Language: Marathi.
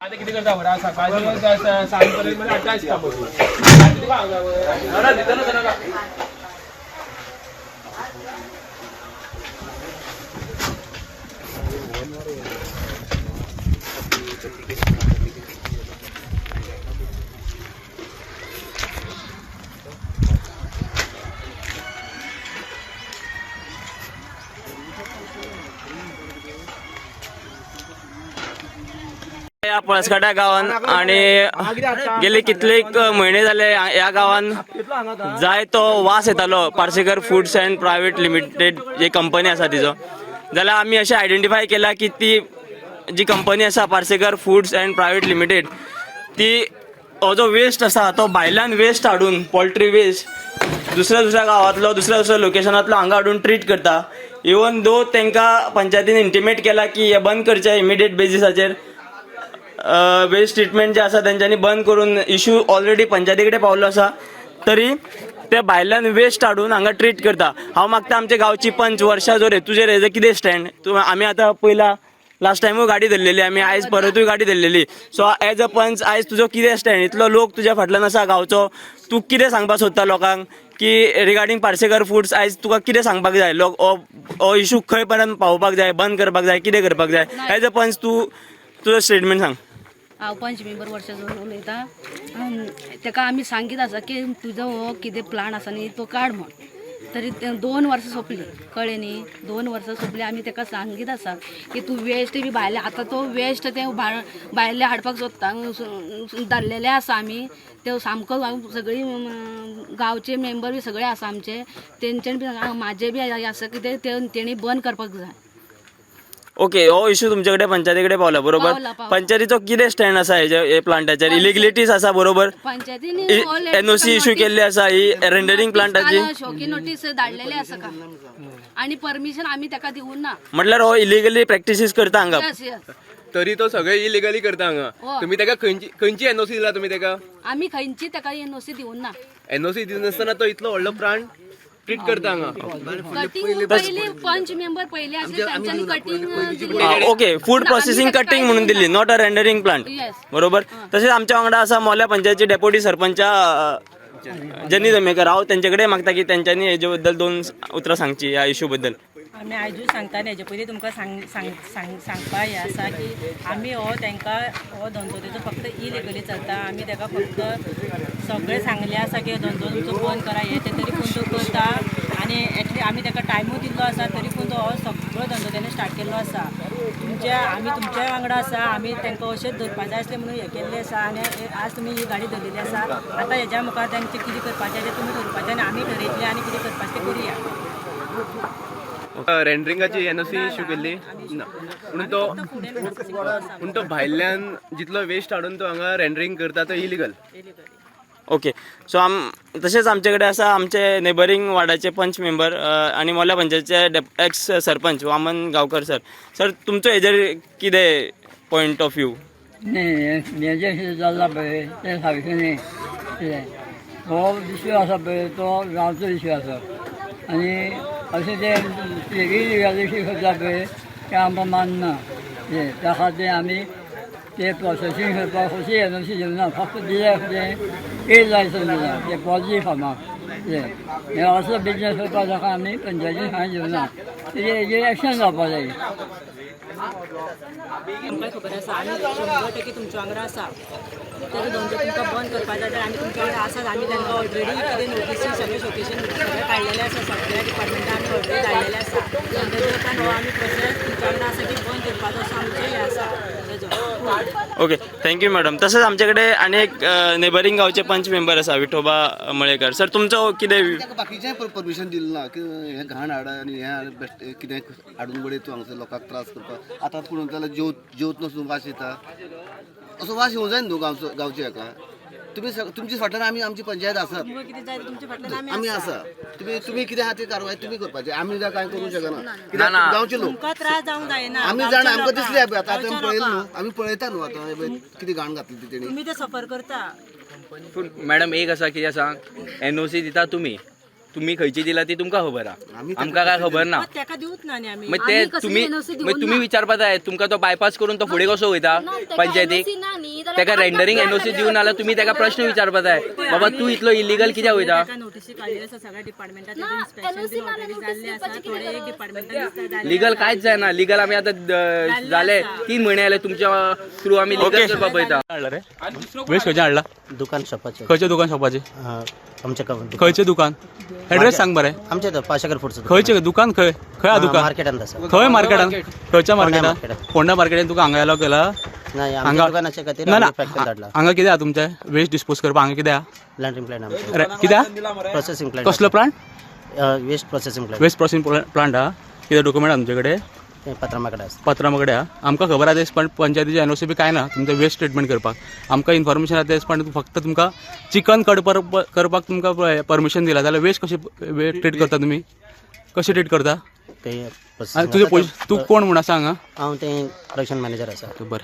आता किती करता बरं सकाळी सांगपर्यंत मला 28 काम होती. या पळसकाट्या गावात आणि गेले कितलेक महिने झाले या गावात जाय तो वास येतालो Parsekar foods and private limited जी कंपनी आसा तिचो. जाल्यार आमी अशें आयडेंटिफाय केला की ती जी कंपनी आसा Parsekar foods and private limited ती हो जो वेस्ट आसा तो भायल्यान वेस्ट हाडून पोल्ट्री वेस्ट दुसऱ्या गावातलो दुसऱ्या लोकेशनातलो हांगा हाडून ट्रीट करता. इवन दो तांकां पंचायतीन इंटिमेट केला की हे बंद करचे इमिडिएट बेजिसाचेर. वेस्ट ट्रीटमेंट जे आसा तेंच्यांनी बंद करून इश्यू ऑलरेडी पंचायती कडेन पावलो आसा तरी ते भायल्यान वेस्ट हाडून हांगा ट्रीट करता. हांव मागता आमच्या गांवची पंच वर्षा जोरे तुजेर हेजो कितें स्टँड आमी आतां पयला लास्ट टायमूय गाडी धरलेली आमी आयज परतूय गाडी धरलेली. सो एज अ पंच आयज तुजो कितें स्टँड इतलो लोक तुज्या फाटल्यान आसा गांवचो तूं कितें सांगपाक सोदता लोकांक की रिगार्डींग पार्सेकर फूड्स आयज तुका कितें सांगपाक जाय लोक हो इश्यू खंय पर्यंत पावोवपाक जाय बंद करपाक जाय कितें करपाक जाय एज अ पंच तूं तुजो स्टेटमेंट सांग. हांव पंच मेंबर वर्षाचो उलयतां. ताका आमी सांगीत आसा की तुजो हो कितें प्लान आसा न्ही तो काड म्हण. तरी 2 वर्सां सोंपली कळ्ळें न्ही 2 वर्सां सोंपली आमी ताका सांगीत आसा की तूं वेस्ट बी भायले आतां तो वेस्ट ते भायले हाडपाक सोदता धरलेले आसा आमी ते सामको सगळी गांवचे मेंबर बी सगळे आसा आमचे तेंच्यानी बी म्हाजे बी आसा की तेणी बंद करपाक जाय. ओके हो इश्यू तुमचे कडेन पंचायती कडेन पावला बरोबर. पंचायतीचो कितें स्टँड आसा हे प्लांटाचेर इलिजिलिटीज आसा बरोबर पंचायतीन एनओसी इश्यू केल्ली आसा ही रेंडरिंग प्लांटाची शोकी नोटीस धाडलेली आसा का आणि परमिशन आमी ताका दिवून ना म्हटल्यार हो इलिगली प्रॅक्टिसीस करता हांगा. तरी तो सगळे इलिगली करता हांगा. तुम्ही ताका खंयची एनओसी दिला तुम्ही ताका आमी खंयची ताका एनओसी दिवून ना. एनओसी दिनासतना तो इतलो व्हडलो प्लांट ट्रीट करता हांगा. कटिंग पयली पंच मेंबर पयले आसले तांच्यानी cutting okay food processing cutting म्हणून दिल्ली नॉट अ रेंडरिंग प्लांट बरोबर. तसेच आमच्या वांगडा आसा मोल्या पंचायतीचे डेप्युटी सरपंचा जनी जमेकर. हांव तेंचे कडेन मागता की तेंच्यांनी हेजे बद्दल 2 उतरां सांगची ह्या इश्यू बद्दल. आमी आयजूच सांगताले हेजे पयलीं तुमकां सांगपा हें आसा की आमी तांकां हो धंदो तेजो फक्त इलिगली चलता. आमी ताका फक्त सगळें सांगलें आसा की धंदो तुमचो बंद करा हे ते तरी पूण तो करता आनी एटली आमी ताका टायमूय दिल्लो आसा तरी पूण तो हो सगळो धंदो तेणें स्टार्ट केल्लो आसा. आमी तुमच्या वांगडा आसा आमी तांकां अशेंच धरपा जाय आसलें म्हणून हें केल्लें आसा आनी आज तुमी ही गाडी धरलेली आसा. आतां हेज्या मुखार तांचें कितें करपाचें तें तुमी धरपाचें आनी आमी ठरयतलें आनी कितें करपाचें तें करुया. रेंडरिंगाची एनओसी इश्यू केल्ली ना पूण तो भायल्यान जितलो वेस्ट हाडून तो हांगा रेंडरिंग करता तो इलिगल. ओके सो तशेंच आमचे कडेन आसा आमचे नेबरिंग वार्डाचे पंच मेंबर आनी मोल्या पंचायतीचे ex sarpanch Vaman Gaonkar sir. Sir तुमचो हेजेर कितें पॉयंट ऑफ व्यू. हे जे जाल्ला पळय तें सारकें न्ही. हो इश्यू आसा पळय तो गांवचो इश्यू आसा आनी अशें ते इलिगलिटी करता पळय तें आमकां मानना. त्या खातीर आमी ते प्रोसेसींग करपाक कशी एनओसी दिवना फक्त दिल्या कितें एड लायसन दिला ते पॉलिसी फार्माक हे असो बिजनेस करपाक ताका आमी पंचायतीन सांग दिवना. हेजेर एक्शन जावपाक जाय. आमकां खबर आसा आमी 100% तुमच्या वांगडा आसा. तेजो धंदो तुमकां बंद करपाक जाय जाल्यार आमी तुमच्या वांगडा आसात. आमी तांकां ऑलरेडी कितें नोटीसी सगळे शोकेशन सगळे काडलेले आसा. सगळ्या डिपार्टमेंटान आमी ऑलरेडी धाडलेले आसा. तेजो हो आमी प्रोसेस तुमच्या वांगडा आसा की बंद करपाचो असो आमचें हें आसा तेजो. Okay thank you madam. तसंच आमचे कडेन आनी एक नेबरिंग गांवचे पंच मेंबर आसा विठोबा मळेकर. सर तुमचो कितें बाकीचें परमिशन दिलें ना की हें घाण हाड आनी हें कितें हाडून उडय तूं हांगसर लोकांक त्रास करपाक. आतां कोण जाल्यार जेवत नसून वास येता असो वास येवं जाय न्हू गांवच्या हाका. तुमचे फाटल्यान आमी आमची पंचायत आसात आमी आसा. तुमी कितें आहा ती कारवाय तुमी करपाची आमी कांय करूंक शकना कित्याक गांवचे लोक तुमकां त्रास जावंक जायना. आमी जाणा आमकां दिसली आतां आमी पळयलें न्हू आमी पळयता न्हू आतां कितें घाण घातली ती तेणी. तुमी ते सफर करता. पूण मॅडम एक आसा कितें सांग एनओसी दिता तुमी तुम्ही खंयची दिला ती तुमका खबर आहा आमका काय खबर ना त्याका दिवत ना न्ही आमी मग ते तुम्ही विचारपाक जाय तुमका तो बायपास करून तो फुडें कसो वयता पंचायतीक त्याका रेंडरिंग एनओसी दिवन नाल्यार तुम्ही त्याका प्रश्न विचारपाक जाय बाबा तू इतलो इलिगल कित्याक वयता ताका नोटीसी काडली आसा सगळ्या डिपार्टमेंटात इन्स्पेक्शन बीन ऑलरेडी जाल्ले आसा थोडे एक डिपार्टमेंटान लिगल कांयच जायना लिगल आमी आतां झाले 3 महिने जाले तुमच्या थ्रू आमी लिगल करपाक पळयता हाडला रे वेस्ट खंयचे हाडला दुकान शॉपाचे खंयचे दुकान शॉपाचे आमच्या खंयचे दुकान एड्रेस सांग बरे आमचे पाशाकर फुडचं खंयचे दुकान खंय खंय दुकान मार्केटान आसा खंय मार्केटान खंयच्या मार्केटान फोंडा मार्केटान तुका हांगा एलो केला नाही आमच्या दुकानाच्या खातीर ना ना फॅक्टरी धाडला हांगा कितें आहा तुमचे वेस्ट डिस्पोज करपाक हांगा कितें आहा लँड्रिंग प्लांट आमचे कित्याक प्रोसेसिंग प्लांट कसलो plant waste processing plant waste processing plant आहा कितें डॉक्युमेंट आहा तुमचे कडेन ते पत्रामाकडे आसा पत्रा मगडे आहा आमकां खबर आहा तेच पण पंचायतीचे एनओसी बी काय ना तुमचे वेस्ट ट्रीटमेंट करपाक आमकां इन्फॉर्मेशन आहा तेच पण फक्त तुमकां चिकन करपाक तुमकां परमिशन दिला जाल्यार वेस्ट कशी ट्रीट करता तुमी कशी ट्रीट करता ते तुझे तू कोण म्हूण सांग हांव ते प्रोडक्शन मॅनेजर आसा बरें